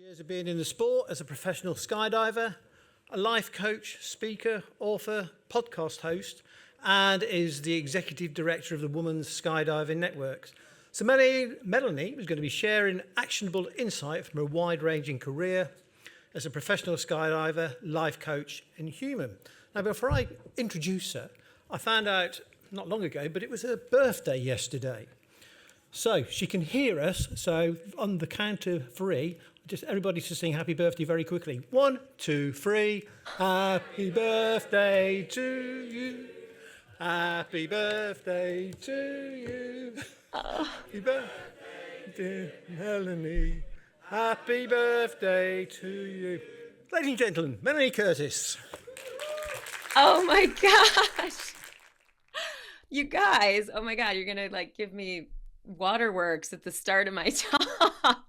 Years of being in the sport as a professional skydiver, a life coach, speaker, author, podcast host, and is the executive director of the Women's Skydiving Networks. So Melanie was going to be sharing actionable insight from her wide-ranging career as a professional skydiver, life coach, and human. Now, before I introduce her, I found out not long ago, but it was her birthday yesterday. So she can hear us, so on the count of three, just everybody to sing happy birthday very quickly. 1, 2, 3. Happy birthday to you. Happy birthday to you. Happy birthday, dear Melanie. Happy birthday to you. Ladies and gentlemen, Melanie Curtis. Oh my gosh. You guys, oh my God, you're going to give me waterworks at the start of my talk.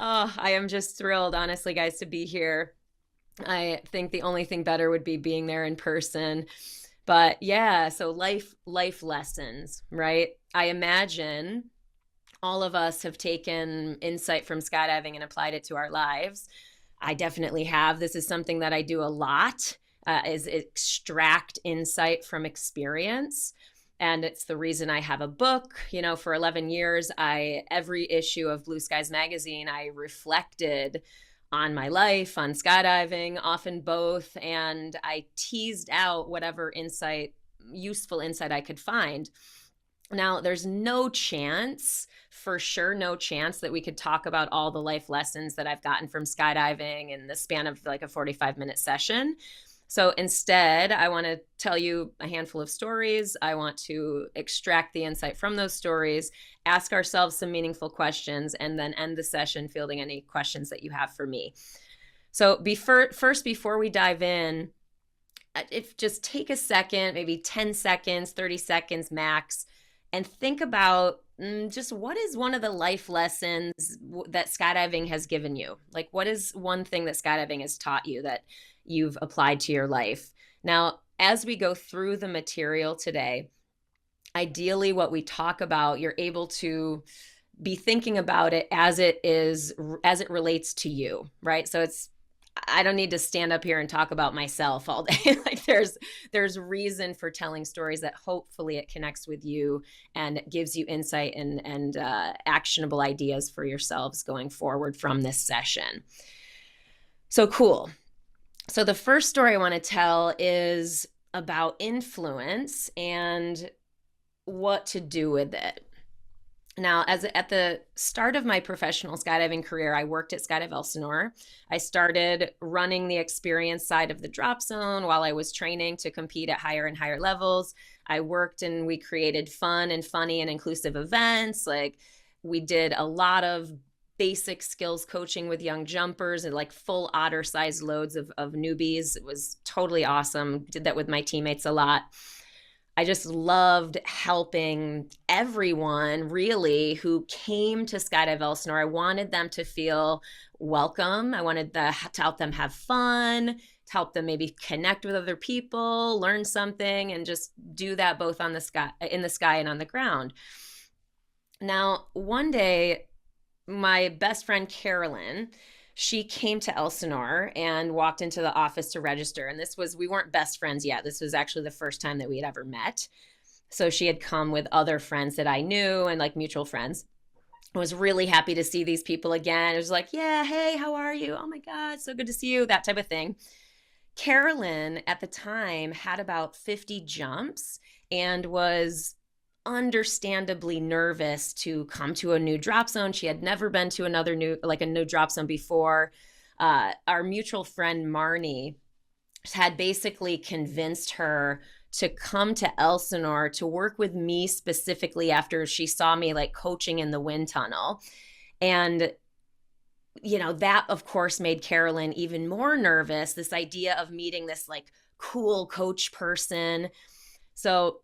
Oh, I am just thrilled, honestly, guys, to be here. I think the only thing better would be being there in person. But yeah, so life lessons, right? I imagine all of us have taken insight from skydiving and applied it to our lives. I definitely have. This is something that I do a lot, is extract insight from experience. And it's the reason I have a book. You know, for 11 years, every issue of Blue Skies magazine, I reflected on my life, on skydiving, often both. And I teased out whatever useful insight I could find. Now, there's no chance, for sure, no chance that we could talk about all the life lessons that I've gotten from skydiving in the span of a 45-minute session. So instead, I want to tell you a handful of stories. I want to extract the insight from those stories, ask ourselves some meaningful questions, and then end the session fielding any questions that you have for me. So first, before we dive in, just take a second, maybe 10 seconds, 30 seconds max, and think about just what is one of the life lessons that skydiving has given you? What is one thing that skydiving has taught you that you've applied to your life? Now, as we go through the material today, ideally what we talk about, you're able to be thinking about it as it relates to you, right? So I don't need to stand up here and talk about myself all day. There's reason for telling stories that hopefully it connects with you and gives you insight and actionable ideas for yourselves going forward from this session. So cool. So the first story I want to tell is about influence and what to do with it. Now, at the start of my professional skydiving career, I worked at Skydive Elsinore. I started running the experience side of the drop zone while I was training to compete at higher and higher levels. I worked and we created fun and funny and inclusive events. We did a lot of basic skills coaching with young jumpers and full otter-sized loads of newbies. It was totally awesome. Did that with my teammates a lot. I just loved helping everyone really who came to Skydive Elsinore. I wanted them to feel welcome. I wanted to help them have fun, to help them maybe connect with other people, learn something, and just do that both in the sky and on the ground. Now, one day, my best friend, Carolyn, she came to Elsinore and walked into the office to register. And we weren't best friends yet. This was actually the first time that we had ever met. So she had come with other friends that I knew and mutual friends. I was really happy to see these people again. It was yeah, hey, how are you? Oh my God, so good to see you, that type of thing. Carolyn at the time had about 50 jumps and was understandably nervous to come to a new drop zone. She had never been to a new drop zone before. Our mutual friend Marnie had basically convinced her to come to Elsinore to work with me specifically after she saw me coaching in the wind tunnel. And that of course made Carolyn even more nervous, this idea of meeting this cool coach person. So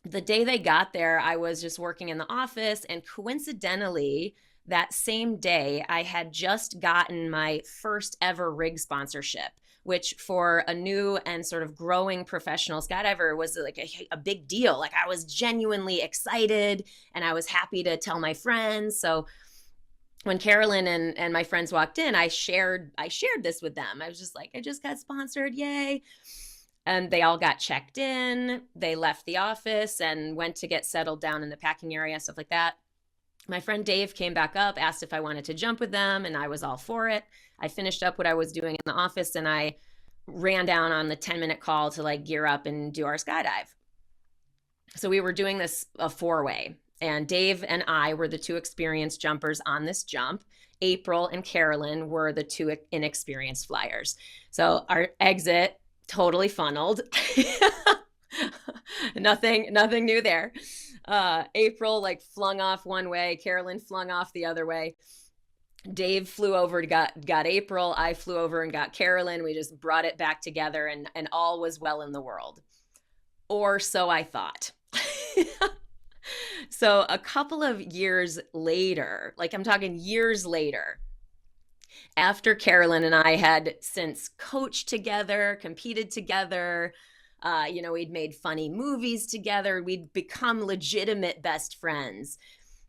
the day they got there, I was just working in the office, and coincidentally, that same day, I had just gotten my first ever rig sponsorship, which for a new and sort of growing professional skydiver was a big deal. I was genuinely excited, and I was happy to tell my friends. So when Carolyn and my friends walked in, I shared this with them. I was just like, I just got sponsored, yay. And they all got checked in. They left the office and went to get settled down in the packing area, stuff like that. My friend Dave came back up, asked if I wanted to jump with them, and I was all for it. I finished up what I was doing in the office, and I ran down on the 10-minute call to like gear up and do our skydive. So we were doing this a 4-way, and Dave and I were the 2 experienced jumpers on this jump. April and Carolyn were the 2 inexperienced flyers. So our exit totally funneled. Nothing new there. April like flung off one way, Carolyn flung off the other way. Dave flew over to got April. I flew over and got Carolyn. We just brought it back together, and all was well in the world. Or so I thought. So a couple of years later, like I'm talking years later, after Carolyn and I had since coached together, competed together, we'd made funny movies together, we'd become legitimate best friends.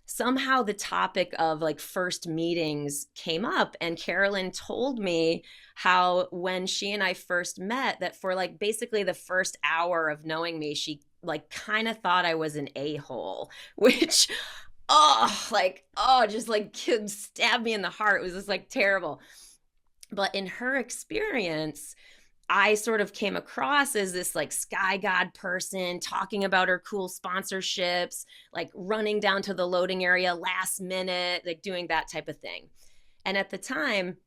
Somehow the topic of like first meetings came up, and Carolyn told me how when she and I first met, that for like basically the first hour of knowing me, she like kind of thought I was an a-hole, which just like stabbed me in the heart. It was just like terrible. But in her experience, I sort of came across as this like sky god person, talking about her cool sponsorships, like running down to the loading area last minute, like doing that type of thing. And at the time,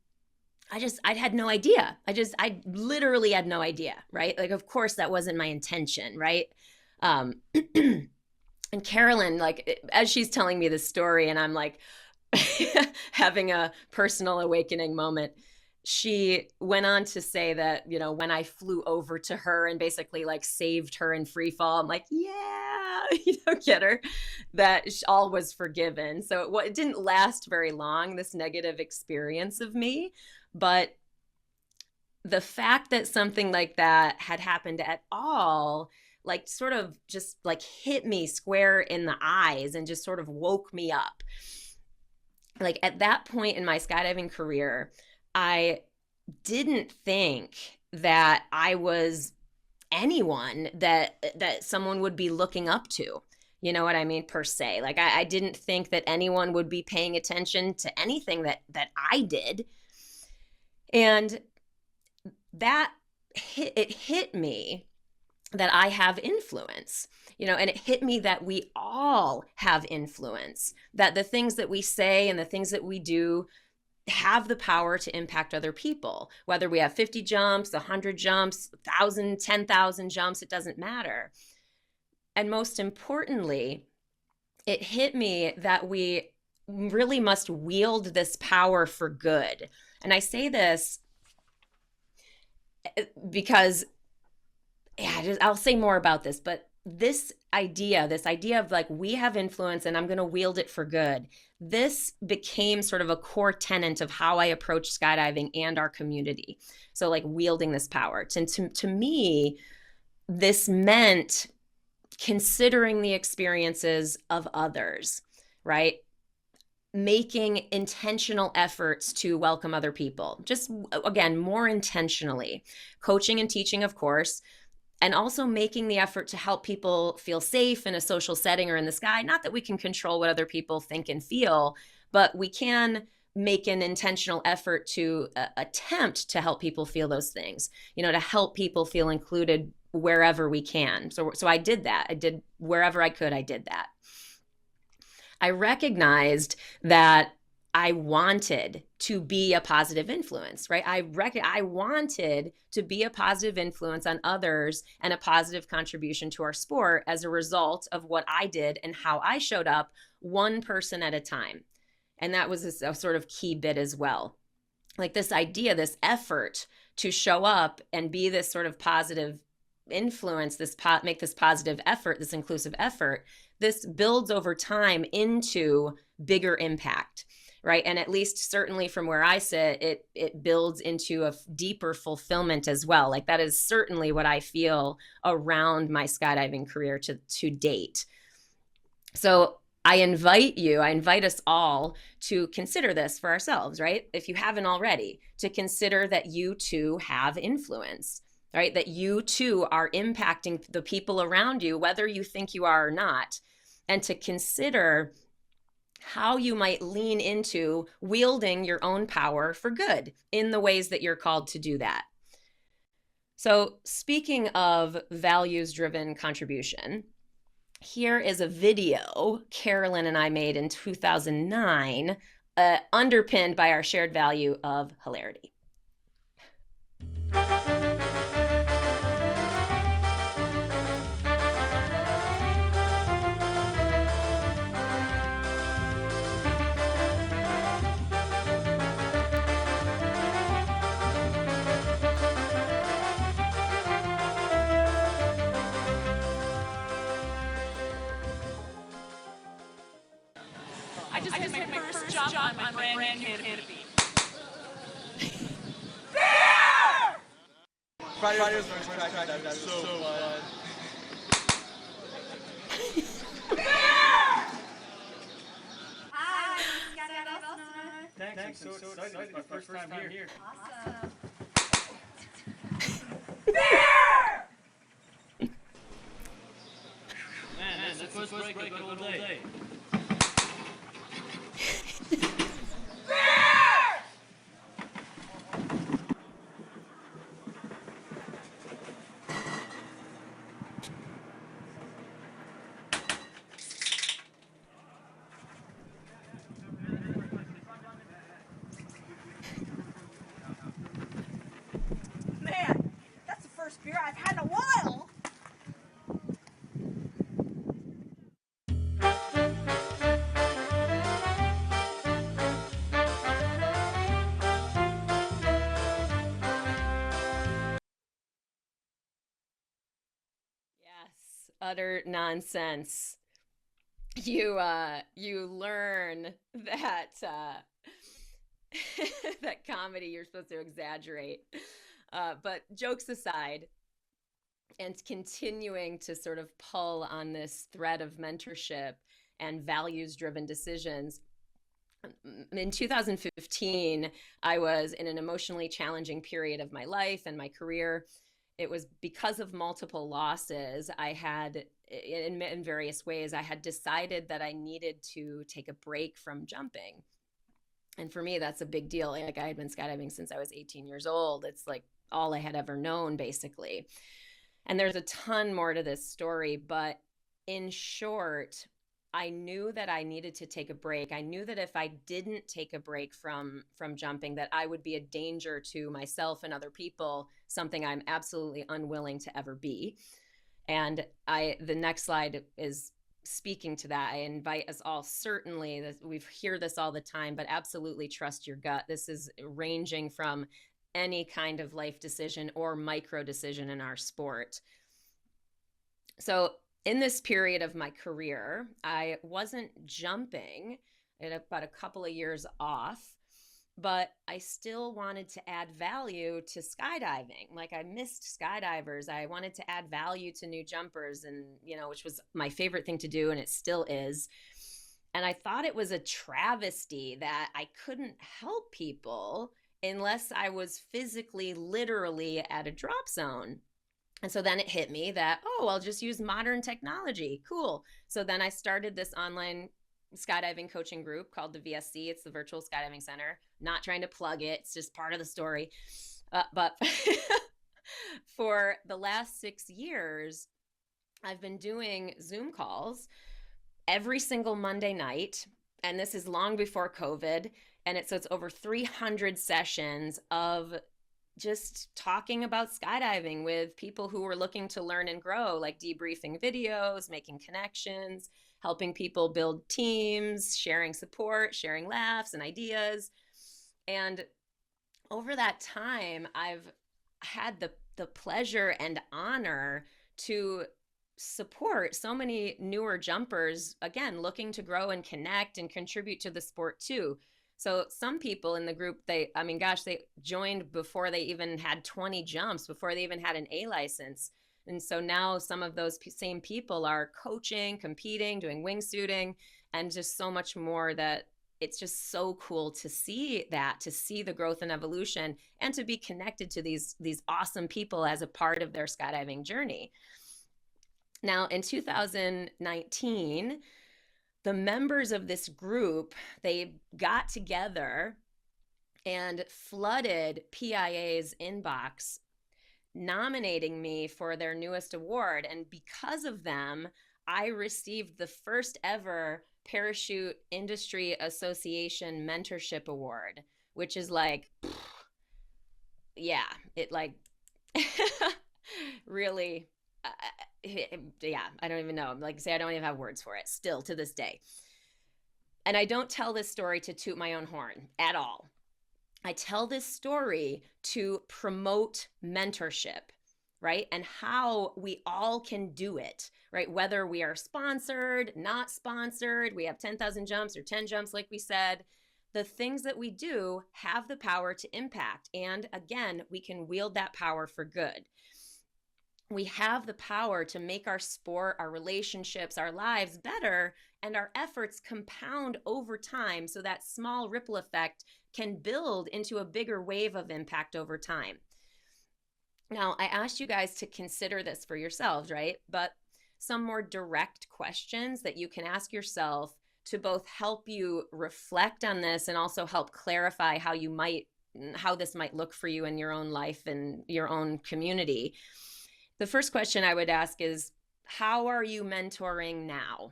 I had no idea. I literally had no idea, right? Like, of course that wasn't my intention, right? And Carolyn, like, as she's telling me this story and I'm like having a personal awakening moment, she went on to say that, when I flew over to her and basically like saved her in free fall, I'm like, yeah, get her, that all was forgiven. So it didn't last very long, this negative experience of me. But the fact that something like that had happened at all, like sort of just like hit me square in the eyes and just sort of woke me up. Like at that point in my skydiving career, I didn't think that I was anyone that someone would be looking up to. You know what I mean? Per se. Like I didn't think that anyone would be paying attention to anything that I did. And that hit me that I have influence, and it hit me that we all have influence, that the things that we say and the things that we do have the power to impact other people, whether we have 50 jumps, 100 jumps, 1,000, 10,000 jumps, it doesn't matter. And most importantly, it hit me that we really must wield this power for good. And I say this because, I'll say more about this, but this idea of like, we have influence and I'm going to wield it for good. This became sort of a core tenet of how I approach skydiving and our community. So like wielding this power. To me, this meant considering the experiences of others, right? Making intentional efforts to welcome other people, just again, more intentionally, coaching and teaching, of course, and also making the effort to help people feel safe in a social setting or in the sky. Not that we can control what other people think and feel, but we can make an intentional effort to attempt to help people feel those things, to help people feel included wherever we can. So I did that. I did wherever I could, I did that. I recognized that I wanted to be a positive influence, right? I wanted to be a positive influence on others and a positive contribution to our sport as a result of what I did and how I showed up, one person at a time. And that was a sort of key bit as well. Like this idea, this effort to show up and be this sort of positive influence, make this positive effort, this inclusive effort, this builds over time into bigger impact. Right. And at least certainly from where I sit, it builds into a deeper fulfillment as well. Like that is certainly what I feel around my skydiving career to date. So I invite us all to consider this for ourselves, right? If you haven't already, to consider that you too have influence, right? That you too are impacting the people around you, whether you think you are or not, and to consider how you might lean into wielding your own power for good in the ways that you're called to do that. So, speaking of values-driven contribution, here is a video Carolyn and I made in 2009, underpinned by our shared value of hilarity. I just had my first jump on my brand new canopy. Friday's first track dive, that was so fun. Hi, Skydiver. Thanks, I'm so excited. It's my first time here. Awesome. Man, that's the first break of the day. Man, that's the first beer I've had in a while. Yes, utter nonsense. You learn that that comedy you're supposed to exaggerate. But jokes aside, and continuing to sort of pull on this thread of mentorship and values-driven decisions. In 2015, I was in an emotionally challenging period of my life and my career. It was because of multiple losses. I had, in various ways, I had decided that I needed to take a break from jumping. And for me, that's a big deal. Like, I had been skydiving since I was 18 years old. It's like all I had ever known, basically. And there's a ton more to this story, but in short, I knew that I needed to take a break. I knew that if I didn't take a break from jumping, that I would be a danger to myself and other people, something I'm absolutely unwilling to ever be. And the next slide is speaking to that. I invite us all, certainly, we hear this all the time, but absolutely trust your gut. This is ranging from any kind of life decision or micro decision in our sport. So in this period of my career, I wasn't jumping. I had about a couple of years off, but I still wanted to add value to skydiving. Like, I missed skydivers. I wanted to add value to new jumpers, and, which was my favorite thing to do, and it still is. And I thought it was a travesty that I couldn't help people unless I was physically, literally at a drop zone. And so then it hit me that, I'll just use modern technology. Cool. So then I started this online skydiving coaching group called the VSC. It's the Virtual Skydiving Center. Not trying to plug it. It's just part of the story. But for the last 6 years, I've been doing Zoom calls every single Monday night. And this is long before COVID. And it's over 300 sessions of just talking about skydiving with people who were looking to learn and grow, like debriefing videos, making connections, helping people build teams, sharing support, sharing laughs and ideas. And over that time, I've had the pleasure and honor to support so many newer jumpers, again, looking to grow and connect and contribute to the sport too. So some people in the group, they joined before they even had 20 jumps, before they even had an A license. And so now some of those same people are coaching, competing, doing wingsuiting, and just so much more, that it's just so cool to see the growth and evolution, and to be connected to these awesome people as a part of their skydiving journey. Now, in 2019, the members of this group, they got together and flooded PIA's inbox, nominating me for their newest award. And because of them, I received the first ever Parachute Industry Association Mentorship Award, which is like, yeah, it like really, yeah, I don't even know. Like I say, I don't even have words for it still to this day. And I don't tell this story to toot my own horn at all. I tell this story to promote mentorship, right? And how we all can do it, right? Whether we are sponsored, not sponsored, we have 10,000 jumps or 10 jumps, like we said, the things that we do have the power to impact. And again, we can wield that power for good. We have the power to make our sport, our relationships, our lives better, and our efforts compound over time, so that small ripple effect can build into a bigger wave of impact over time. Now, I asked you guys to consider this for yourselves, right? But some more direct questions that you can ask yourself to both help you reflect on this and also help clarify how this might look for you in your own life and your own community. The first question I would ask is, how are you mentoring now,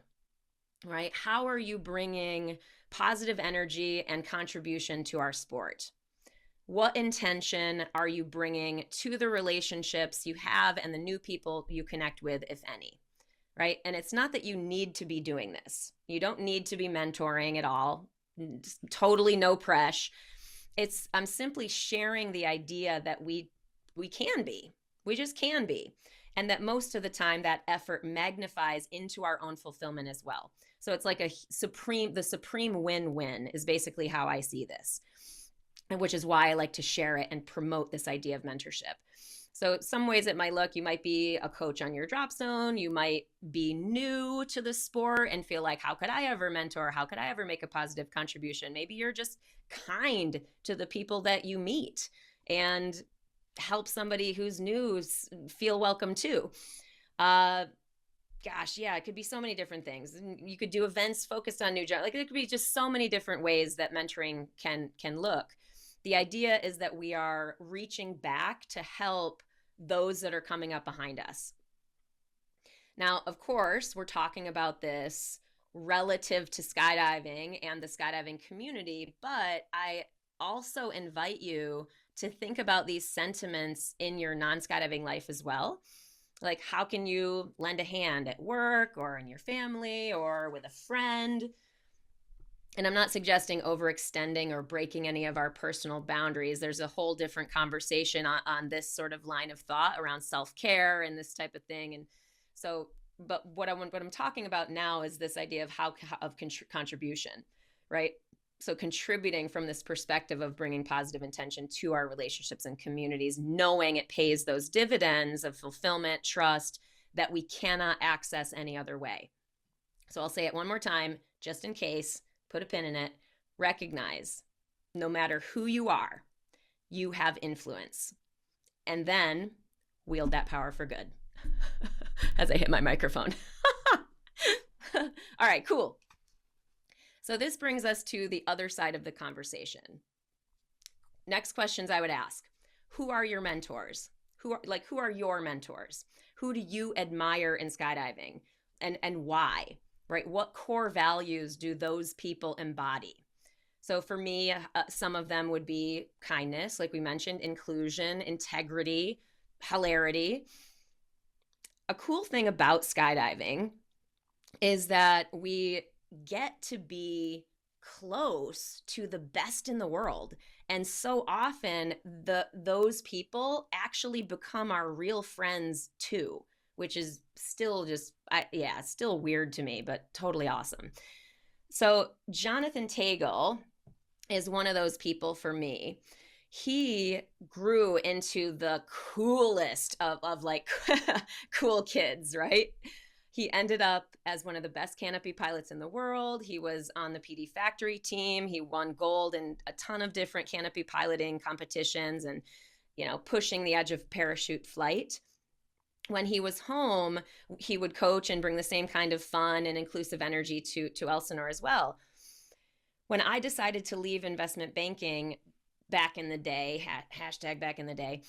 right? How are you bringing positive energy and contribution to our sport? What intention are you bringing to the relationships you have and the new people you connect with, if any, right? And it's not that you need to be doing this. You don't need to be mentoring at all. Totally no pressure. I'm simply sharing the idea that we can be. We just can be. And that most of the time that effort magnifies into our own fulfillment as well. So it's like the supreme win-win is basically how I see this, and which is why I like to share it and promote this idea of mentorship. So some ways it might look, you might be a coach on your drop zone. You might be new to the sport and feel like, how could I ever mentor? How could I ever make a positive contribution? Maybe you're just kind to the people that you meet and help somebody who's new feel welcome too. Gosh, yeah, it could be so many different things. You could do events focused on new jobs. Like, it could be just so many different ways that mentoring can look. The idea is that we are reaching back to help those that are coming up behind us. Now, of course, we're talking about this relative to skydiving and the skydiving community, but I also invite you to think about these sentiments in your non-skydiving life as well. Like, how can you lend a hand at work or in your family or with a friend? And I'm not suggesting overextending or breaking any of our personal boundaries. There's a whole different conversation on this sort of line of thought around self-care and this type of thing. And so, but what I'm talking about now is this idea of contribution, right? So contributing from this perspective of bringing positive intention to our relationships and communities, knowing it pays those dividends of fulfillment, trust that we cannot access any other way. So I'll say it one more time, just in case, put a pin in it. Recognize, no matter who you are, you have influence. And then wield that power for good. As I hit my microphone. All right, cool. So this brings us to the other side of the conversation. Next questions I would ask: who are your mentors? Who are your mentors? Who do you admire in skydiving, and why? Right? What core values do those people embody? So for me, some of them would be kindness, like we mentioned, inclusion, integrity, hilarity. A cool thing about skydiving is that we get to be close to the best in the world. And so often those people actually become our real friends too, which is still still weird to me, but totally awesome. So Jonathan Tegel is one of those people for me. he grew into the coolest of like cool kids, right? He ended up as one of the best canopy pilots in the world. He was on the PD factory team. He won gold in a ton of different canopy piloting competitions and, you know, pushing the edge of parachute flight. When he was home, he would coach and bring the same kind of fun and inclusive energy to Elsinore as well. When I decided to leave investment banking back in the day, hashtag back in the day,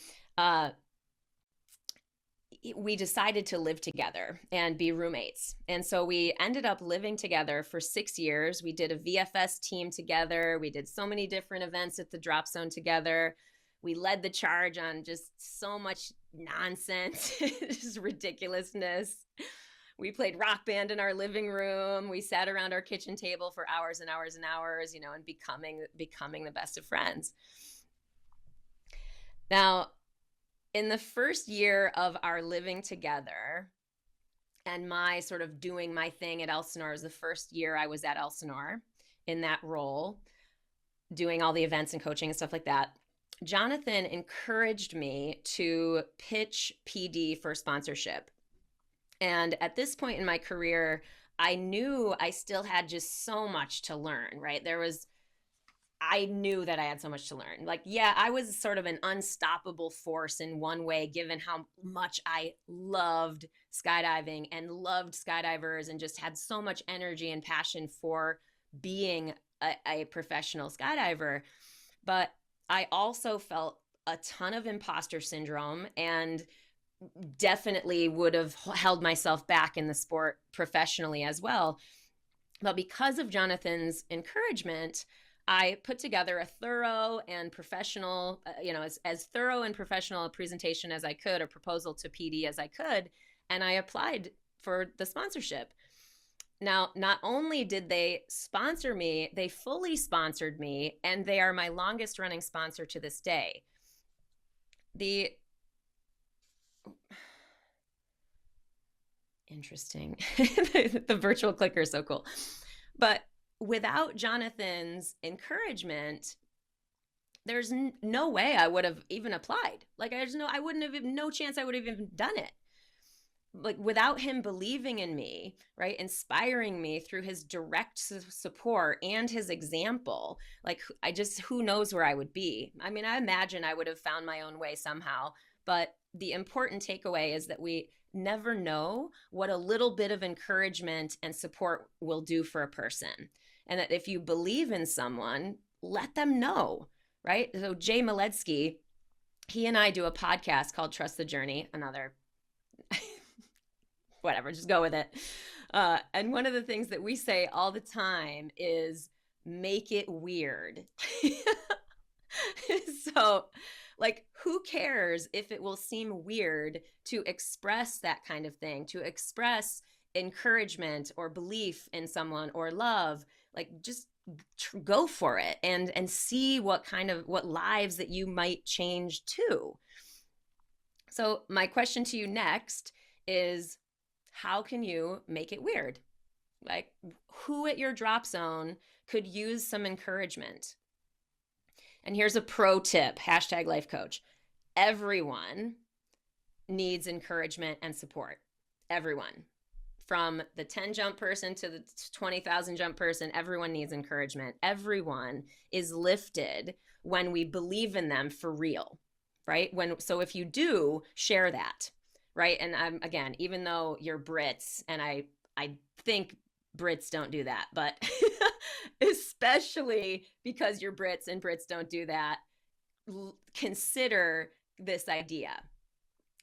we decided to live together and be roommates. And so we ended up living together for 6 years. We did a VFS team together. We did so many different events at the Drop Zone together. We led the charge on just so much nonsense, just ridiculousness. We played rock band in our living room. We sat around our kitchen table for hours and hours and hours, you know, and becoming the best of friends. Now, in the first year of our living together and my sort of doing my thing at Elsinore, was the first year I was at Elsinore in that role, doing all the events and coaching and stuff like that, Jonathan encouraged me to pitch PD for sponsorship. And at this point in my career, I knew I still had just so much to learn, right? I knew that I had so much to learn. Like, yeah, I was sort of an unstoppable force in one way, given how much I loved skydiving and loved skydivers and just had so much energy and passion for being a professional skydiver. But I also felt a ton of imposter syndrome and definitely would have held myself back in the sport professionally as well. But because of Jonathan's encouragement, I put together a thorough and professional, as thorough and professional a presentation as I could, a proposal to PD as I could, and I applied for the sponsorship. Now, not only did they sponsor me, they fully sponsored me, and they are my longest running sponsor to this day. Interesting. The virtual clicker is so cool. But without Jonathan's encouragement, there's no way I would have even applied. Like, no chance I would have even done it. Like, without him believing in me, right, inspiring me through his direct support and his example, like, who knows where I would be. I mean, I imagine I would have found my own way somehow, but the important takeaway is that we never know what a little bit of encouragement and support will do for a person. And that if you believe in someone, let them know, right? So Jay Maletsky, he and I do a podcast called Trust the Journey, another, whatever, just go with it. And one of the things that we say all the time is make it weird. So, like, who cares if it will seem weird to express that kind of thing, to express encouragement or belief in someone or love? Like, just go for it and see what lives that you might change too. So my question to you next is, how can you make it weird? Like, who at your drop zone could use some encouragement? And here's a pro tip, hashtag life coach. Everyone needs encouragement and support. Everyone. From the 10 jump person to the 20,000 jump person, everyone needs encouragement. Everyone is lifted when we believe in them for real, right? So if you do, share that, right? And again, even though you're Brits, and I think Brits don't do that, but especially because you're Brits and Brits don't do that, consider this idea.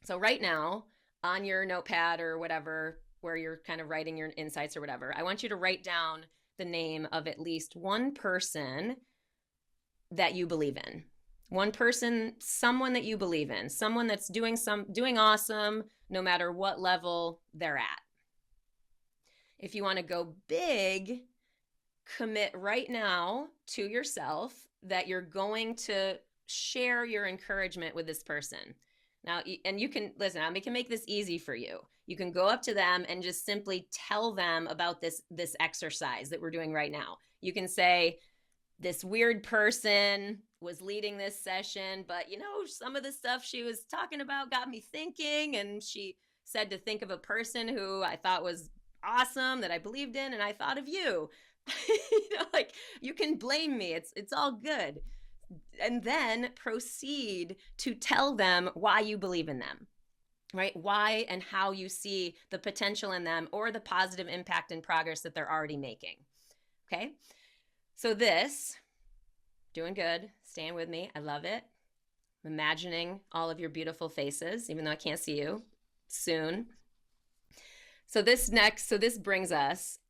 So right now, on your notepad or whatever, where you're kind of writing your insights or whatever, I want you to write down the name of at least one person that you believe in. One person, someone that you believe in, someone that's doing awesome, no matter what level they're at. If you want to go big, commit right now to yourself that you're going to share your encouragement with this person. Now, and you can, listen, I can make this easy for you. You can go up to them and just simply tell them about this exercise that we're doing right now. You can say, this weird person was leading this session, but you know, some of the stuff she was talking about got me thinking, and she said to think of a person who I thought was awesome, that I believed in, and I thought of you. You know, like, you can blame me. It's all good. And then proceed to tell them why you believe in them, right? Why and how you see the potential in them or the positive impact and progress that they're already making. Okay. So this, doing good, staying with me. I love it. I'm imagining all of your beautiful faces, even though I can't see you soon. So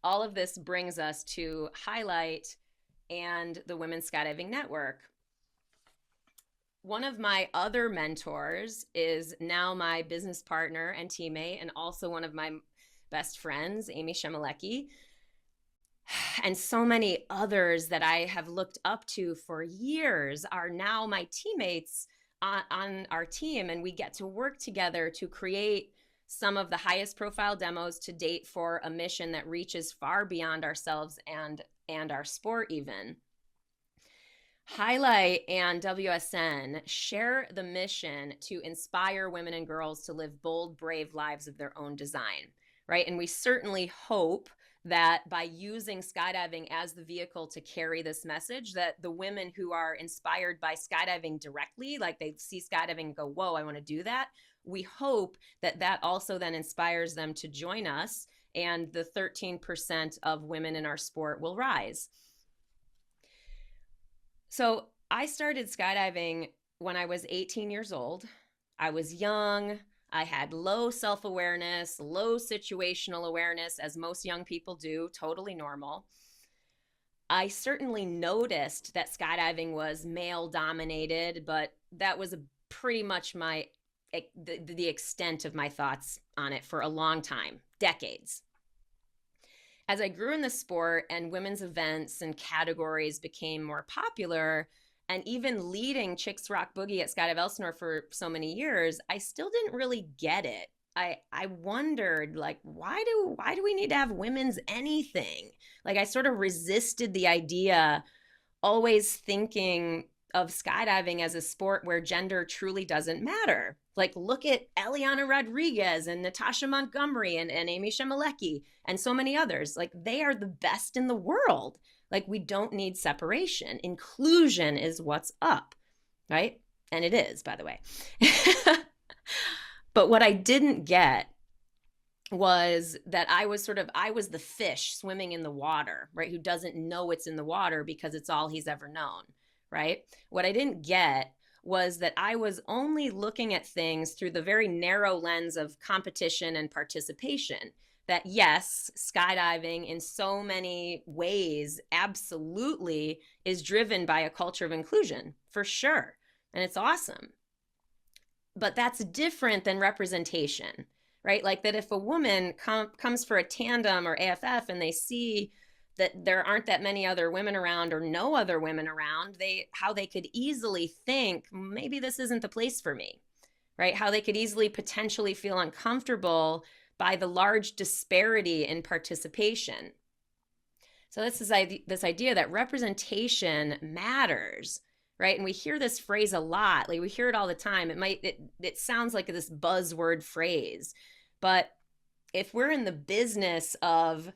all of this brings us to Highlight and the Women's Skydiving Network. One of my other mentors is now my business partner and teammate, and also one of my best friends, Amy Shemalecki, and so many others that I have looked up to for years are now my teammates on our team, and we get to work together to create some of the highest profile demos to date for a mission that reaches far beyond ourselves and our sport even. Highlight and WSN share the mission to inspire women and girls to live bold, brave lives of their own design, right? And we certainly hope that by using skydiving as the vehicle to carry this message, that the women who are inspired by skydiving directly, like they see skydiving and go, whoa, I want to do that. We hope that that also then inspires them to join us, and the 13% of women in our sport will rise. So I started skydiving when I was 18 years old. I was young. I had low self-awareness, low situational awareness, as most young people do, totally normal. I certainly noticed that skydiving was male-dominated, but that was pretty much the extent of my thoughts on it for a long time, decades. As I grew in the sport and women's events and categories became more popular, and even leading Chicks Rock Boogie at Skydive Elsinore for so many years, I still didn't really get it. I wondered, like, why do we need to have women's anything? Like, I sort of resisted the idea, always thinking of skydiving as a sport where gender truly doesn't matter. Like, look at Eliana Rodriguez and Natasha Montgomery and Amy Shemalecki and so many others. Like, they are the best in the world. Like, we don't need separation. Inclusion is what's up, right? And it is, by the way. But what I didn't get was that I was the fish swimming in the water, right? Who doesn't know it's in the water because it's all he's ever known, right? What I didn't get was that I was only looking at things through the very narrow lens of competition and participation. That yes, skydiving in so many ways absolutely is driven by a culture of inclusion, for sure. And it's awesome. But that's different than representation, right? Like that if a woman comes for a tandem or AFF and they see that there aren't that many other women around or no other women around, how they could easily think, maybe this isn't the place for me, right? How they could easily potentially feel uncomfortable by the large disparity in participation. So this is this idea that representation matters, right? And we hear this phrase a lot. Like, we hear it all the time. It sounds like this buzzword phrase, but if we're in the business of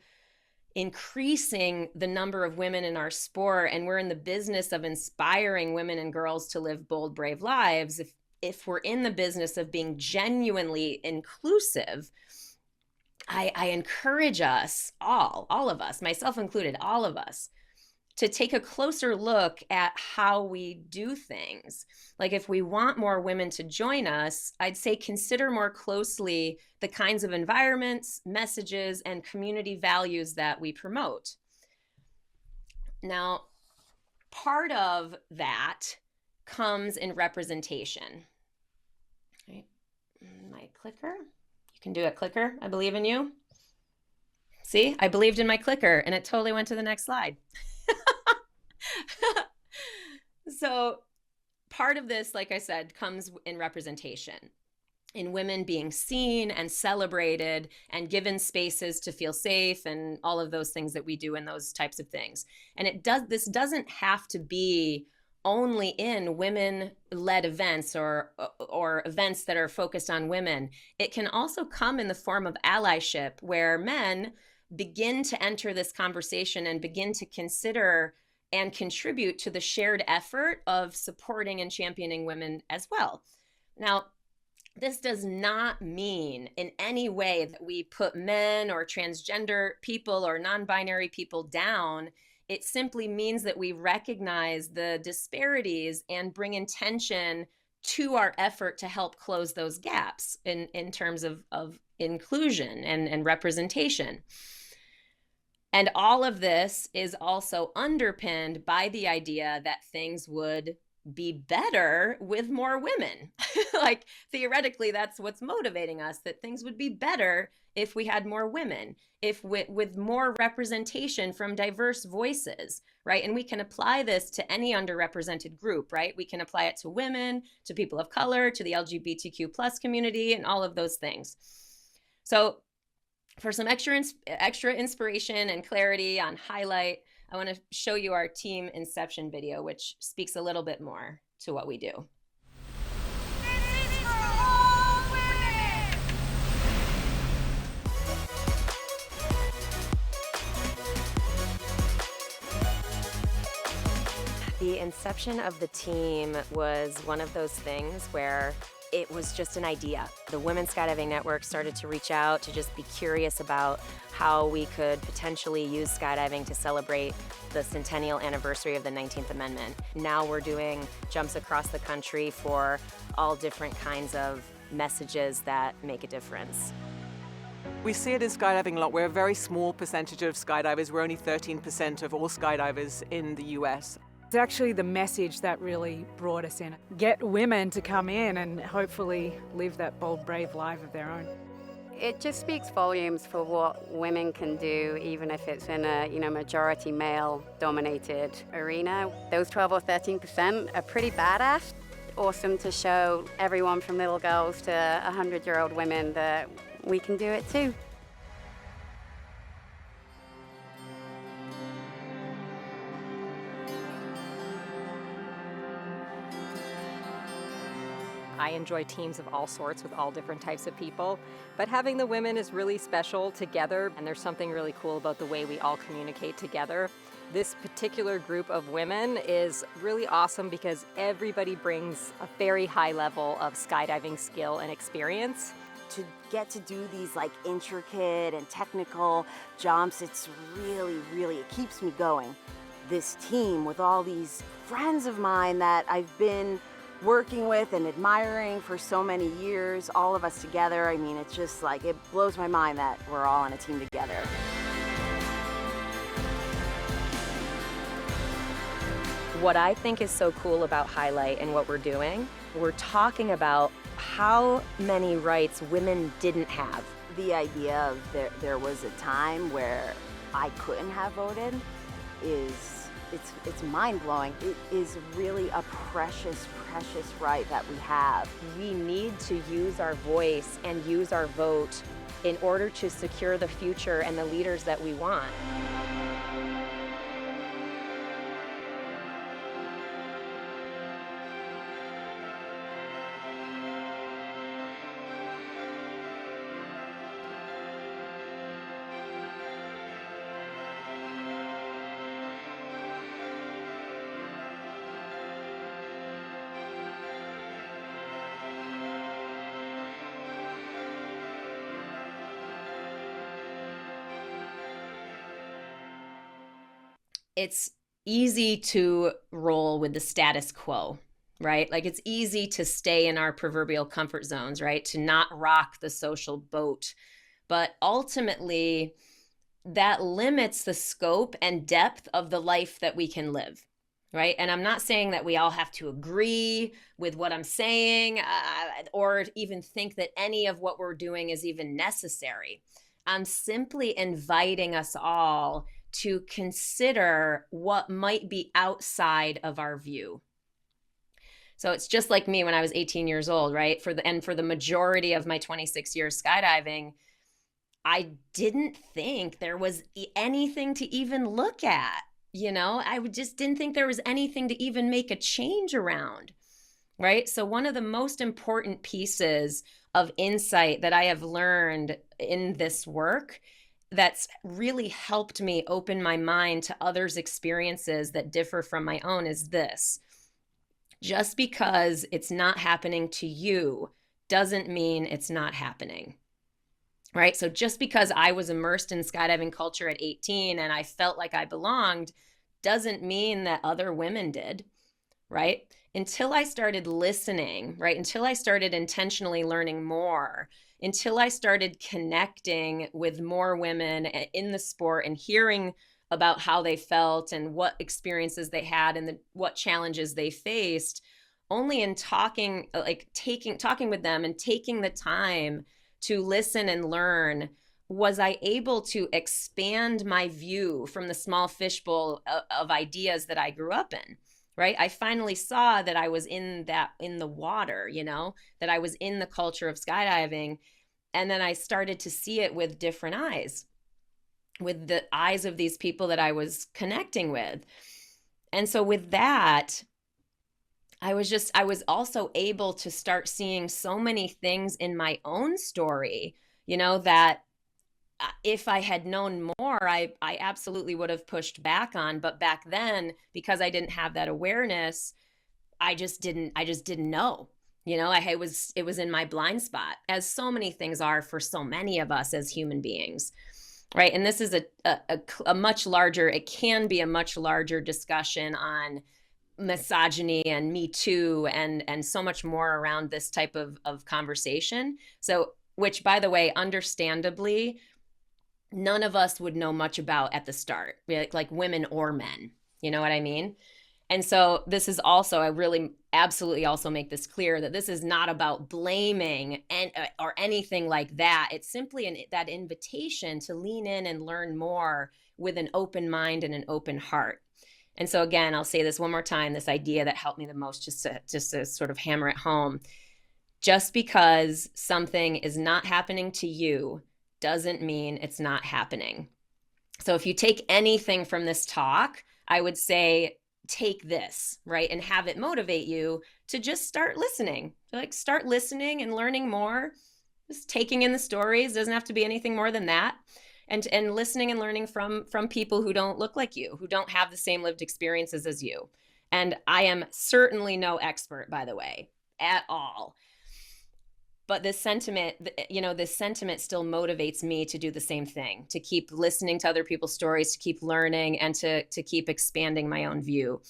increasing the number of women in our sport, and we're in the business of inspiring women and girls to live bold, brave lives, if we're in the business of being genuinely inclusive, I encourage us all of us, myself included, all of us, to take a closer look at how we do things. Like, if we want more women to join us, I'd say consider more closely the kinds of environments, messages, and community values that we promote. Now, part of that comes in representation. Right. My clicker. You can do it, clicker. I believe in you. See, I believed in my clicker and it totally went to the next slide. So part of this, like I said, comes in representation. in women being seen and celebrated and given spaces to feel safe and all of those things that we do in those types of things. And this doesn't have to be only in women-led events or events that are focused on women. It can also come in the form of allyship, where men begin to enter this conversation and begin to consider and contribute to the shared effort of supporting and championing women as well. Now, this does not mean in any way that we put men or transgender people or non-binary people down. It simply means that we recognize the disparities and bring intention to our effort to help close those gaps in terms of inclusion and representation. And all of this is also underpinned by the idea that things would be better with more women. Like, theoretically, that's what's motivating us, that things would be better if we had more women, if with more representation from diverse voices, right? And we can apply this to any underrepresented group, right? We can apply it to women, to people of color, to the LGBTQ plus community, and all of those things. So for some extra inspiration and clarity on Highlight, I want to show you our team inception video, which speaks a little bit more to what we do. This is for all women. The inception of the team was one of those things where it was just an idea. The Women's Skydiving Network started to reach out to just be curious about how we could potentially use skydiving to celebrate the centennial anniversary of the 19th Amendment. Now we're doing jumps across the country for all different kinds of messages that make a difference. We see it in skydiving a lot. We're a very small percentage of skydivers. We're only 13% of all skydivers in the US. It's actually the message that really brought us in. Get women to come in and hopefully live that bold, brave life of their own. It just speaks volumes for what women can do, even if it's in a majority male-dominated arena. Those 12 or 13% are pretty badass. Awesome to show everyone from little girls to 100-year-old women that we can do it too. I enjoy teams of all sorts with all different types of people, but having the women is really special together, and there's something really cool about the way we all communicate together. This particular group of women is really awesome because everybody brings a very high level of skydiving skill and experience. To get to do these like intricate and technical jumps, it's really, it keeps me going. This team with all these friends of mine that I've been working with and admiring for so many years, all of us together. I mean, it's just like, it blows my mind that we're all on a team together. What I think is so cool about Highlight and what we're doing, we're talking about how many rights women didn't have. The idea of there was a time where I couldn't have voted it's mind-blowing. It is really a precious right that we have. We need to use our voice and use our vote in order to secure the future and the leaders that we want. It's easy to roll with the status quo, right? Like, it's easy to stay in our proverbial comfort zones, right? To not rock the social boat. But ultimately, that limits the scope and depth of the life that we can live, right? And I'm not saying that we all have to agree with what I'm saying or even think that any of what we're doing is even necessary. I'm simply inviting us all to consider what might be outside of our view. So it's just like me when I was 18 years old, right? For the majority of my 26 years skydiving, I didn't think there was anything to even look at. I just didn't think there was anything to even make a change around, right? So one of the most important pieces of insight that I have learned in this work that's really helped me open my mind to others' experiences that differ from my own is this. Just because it's not happening to you doesn't mean it's not happening, right? So just because I was immersed in skydiving culture at 18 and I felt like I belonged doesn't mean that other women did, right? Until I started listening, right? Until I started intentionally learning more, until I started connecting with more women in the sport and hearing about how they felt and what experiences they had and what challenges they faced, only in talking with them and taking the time to listen and learn was I able to expand my view from the small fishbowl of ideas that I grew up in, right? I finally saw that I was in the water, that I was in the culture of skydiving. And then I started to see it with different eyes, with the eyes of these people that I was connecting with. And so with that, I was also able to start seeing so many things in my own story, that if I had known more, I absolutely would have pushed back on. But back then, because I didn't have that awareness, I just didn't know. It was in my blind spot, as so many things are for so many of us as human beings, right? And this is a much larger, it can be a much larger discussion on misogyny and Me Too and so much more around this type of conversation. So, which, by the way, understandably, none of us would know much about at the start, like women or men. You know what I mean? And so this is also, I really absolutely also make this clear that this is not about blaming or anything like that. It's simply that invitation to lean in and learn more with an open mind and an open heart. And so again, I'll say this one more time, this idea that helped me the most, just to sort of hammer it home. Just because something is not happening to you doesn't mean it's not happening. So if you take anything from this talk, I would say take this, right? And have it motivate you to just start listening. Start listening and learning more. Just taking in the stories. Doesn't have to be anything more than that. And listening and learning from people who don't look like you, who don't have the same lived experiences as you. And I am certainly no expert, by the way, at all. But this sentiment still motivates me to do the same thing, to keep listening to other people's stories, to keep learning, and to keep expanding my own view.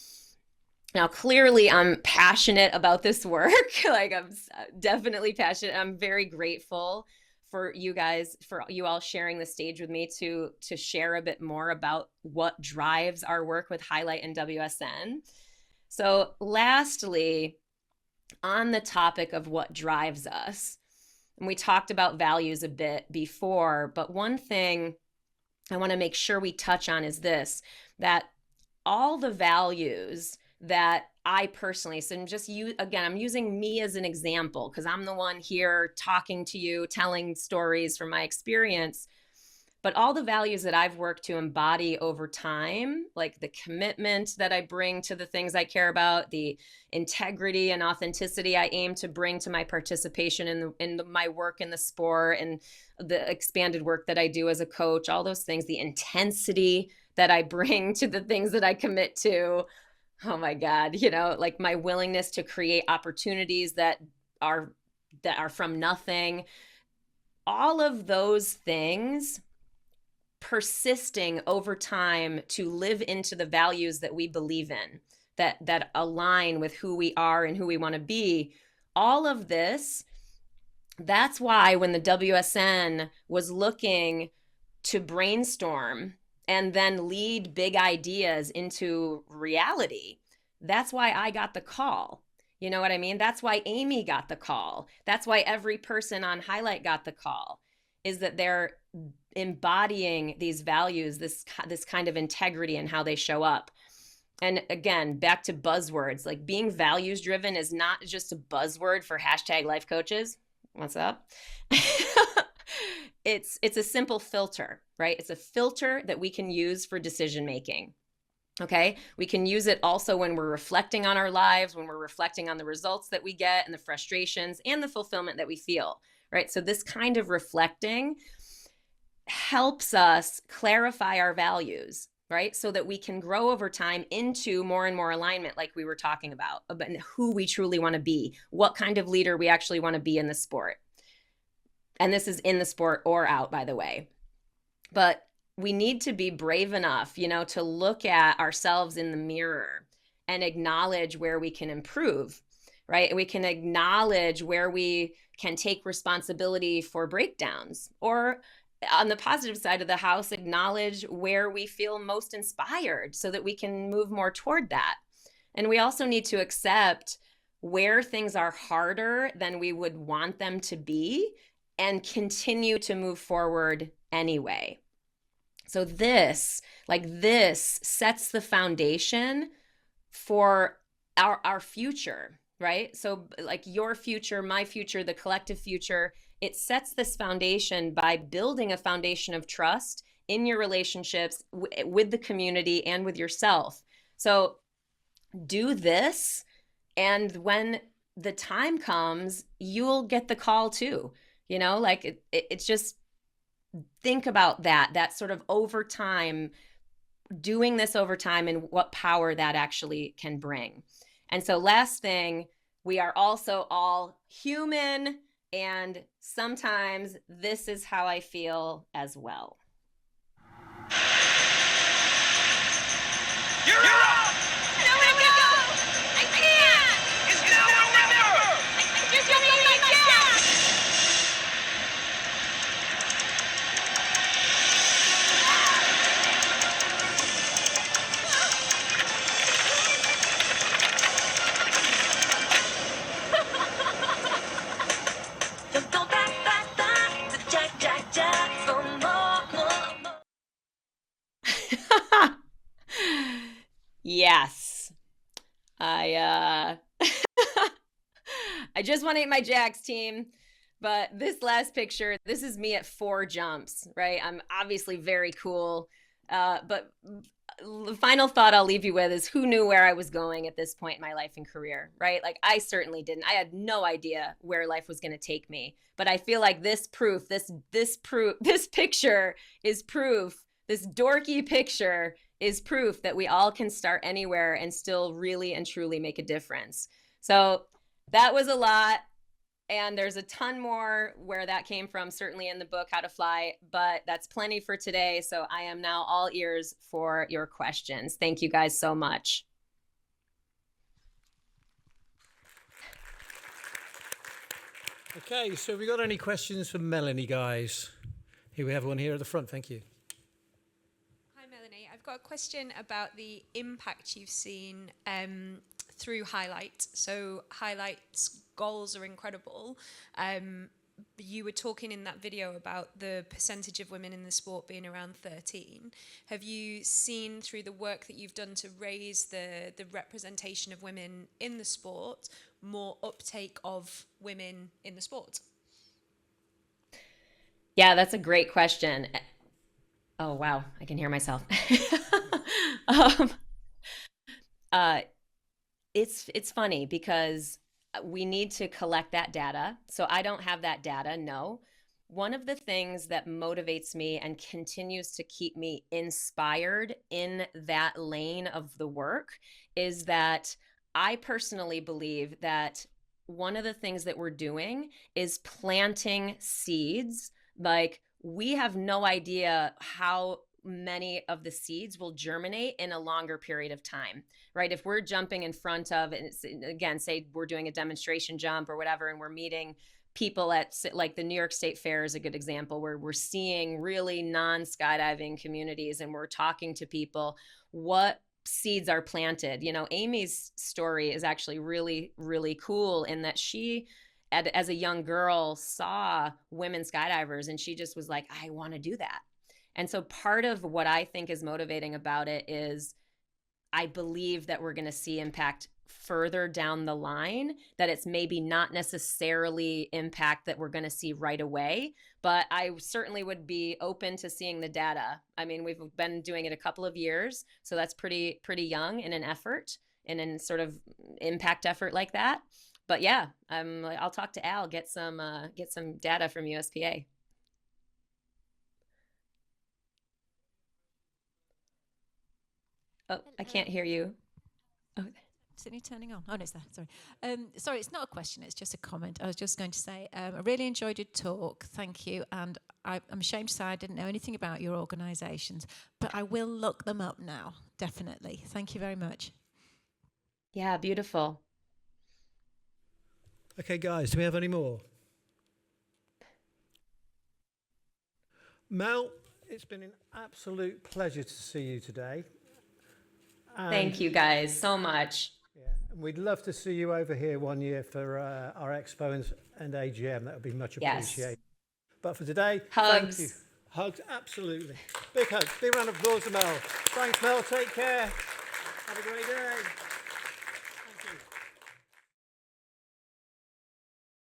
Now, clearly, I'm passionate about this work. I'm definitely passionate. I'm very grateful for you guys, for you all sharing the stage with me to share a bit more about what drives our work with Highlight and WSN. So lastly, on the topic of what drives us, and we talked about values a bit before, but one thing I want to make sure we touch on is this, that all the values that I personally, so I'm using me as an example because I'm the one here talking to you, telling stories from my experience. But all the values that I've worked to embody over time, like the commitment that I bring to the things I care about, the integrity and authenticity I aim to bring to my participation in my work in the sport and the expanded work that I do as a coach, all those things, the intensity that I bring to the things that I commit to. Oh my God, like my willingness to create opportunities that are from nothing. All of those things persisting over time to live into the values that we believe in, that align with who we are and who we want to be. All of this, that's why when the WSN was looking to brainstorm and then lead big ideas into reality, that's why I got the call. You know what I mean? That's why Amy got the call. That's why every person on Highlight got the call, is that they're embodying these values, this kind of integrity in how they show up. And again, back to buzzwords, like being values driven is not just a buzzword for hashtag life coaches. What's up? It's a simple filter, right? It's a filter that we can use for decision making. Okay. We can use it also when we're reflecting on our lives, when we're reflecting on the results that we get and the frustrations and the fulfillment that we feel, right? So this kind of reflecting helps us clarify our values, right? So that we can grow over time into more and more alignment, like we were talking about who we truly want to be, what kind of leader we actually want to be in the sport. And this is in the sport or out, by the way. But we need to be brave enough, to look at ourselves in the mirror and acknowledge where we can improve, right? We can acknowledge where we can take responsibility for breakdowns, or on the positive side of the house, acknowledge where we feel most inspired so that we can move more toward that. And we also need to accept where things are harder than we would want them to be and continue to move forward anyway. So this sets the foundation for our future, right? So like your future, my future, the collective future, it sets this foundation by building a foundation of trust in your relationships with the community and with yourself. So do this, and when the time comes, you'll get the call too. It's just, think about that sort of over time, doing this over time and what power that actually can bring. And so last thing, we are also all human, and sometimes this is how I feel as well. You're up! Nowhere to go! I can't! It's now or never! I just want to eat my cat! Don't go back, Jack, for more. Yes. I just want to eat my jacks, team. But this last picture, this is me at 4 jumps, right? I'm obviously very cool. But the final thought I'll leave you with is, who knew where I was going at this point in my life and career, right? Like, I certainly didn't. I had no idea where life was going to take me. But I feel like this picture is proof. This dorky picture is proof that we all can start anywhere and still really and truly make a difference. So that was a lot. And there's a ton more where that came from, certainly in the book, How to Fly, but that's plenty for today. So I am now all ears for your questions. Thank you guys so much. Okay, so have we got any questions for Melanie, guys? Here we have one here at the front. Thank you. Hi, Melanie. I've got a question about the impact you've seen through Highlight. So Highlight's goals are incredible. You were talking in that video about the percentage of women in the sport being around 13. Have you seen, through the work that you've done to raise the representation of women in the sport, more uptake of women in the sport? Yeah, that's a great question. Oh, wow. I can hear myself. It's funny because we need to collect that data. So I don't have that data, no. One of the things that motivates me and continues to keep me inspired in that lane of the work is that I personally believe that one of the things that we're doing is planting seeds. Like, we have no idea how many of the seeds will germinate in a longer period of time, right? If we're jumping in front of, and again, say we're doing a demonstration jump or whatever, and we're meeting people at, like, the New York State Fair is a good example, where we're seeing really non-skydiving communities and we're talking to people, what seeds are planted. Amy's story is actually really, really cool in that she, as a young girl, saw women skydivers and she just was like, I want to do that. And so part of what I think is motivating about it is I believe that we're going to see impact further down the line, that it's maybe not necessarily impact that we're going to see right away, but I certainly would be open to seeing the data. I mean, we've been doing it a couple of years, so that's pretty young in an effort, in sort of impact effort like that. But yeah, I'll talk to Al, get some data from USPA. Oh, I can't hear you. Oh. Is it me turning on? Oh, no, it's there. Sorry. Sorry, it's not a question. It's just a comment. I was just going to say, I really enjoyed your talk. Thank you. And I'm ashamed to say I didn't know anything about your organisations, but I will look them up now, definitely. Thank you very much. Yeah, beautiful. Okay, guys, do we have any more? Mel, it's been an absolute pleasure to see you today. Thank you guys so much. Yeah, and we'd love to see you over here one year for our expo and AGM. That would be much appreciated. Yes. But for today, hugs. Thank you. Hugs, absolutely. Big hugs. Big round of applause to Mel. Thanks, Mel. Take care. Have a great day.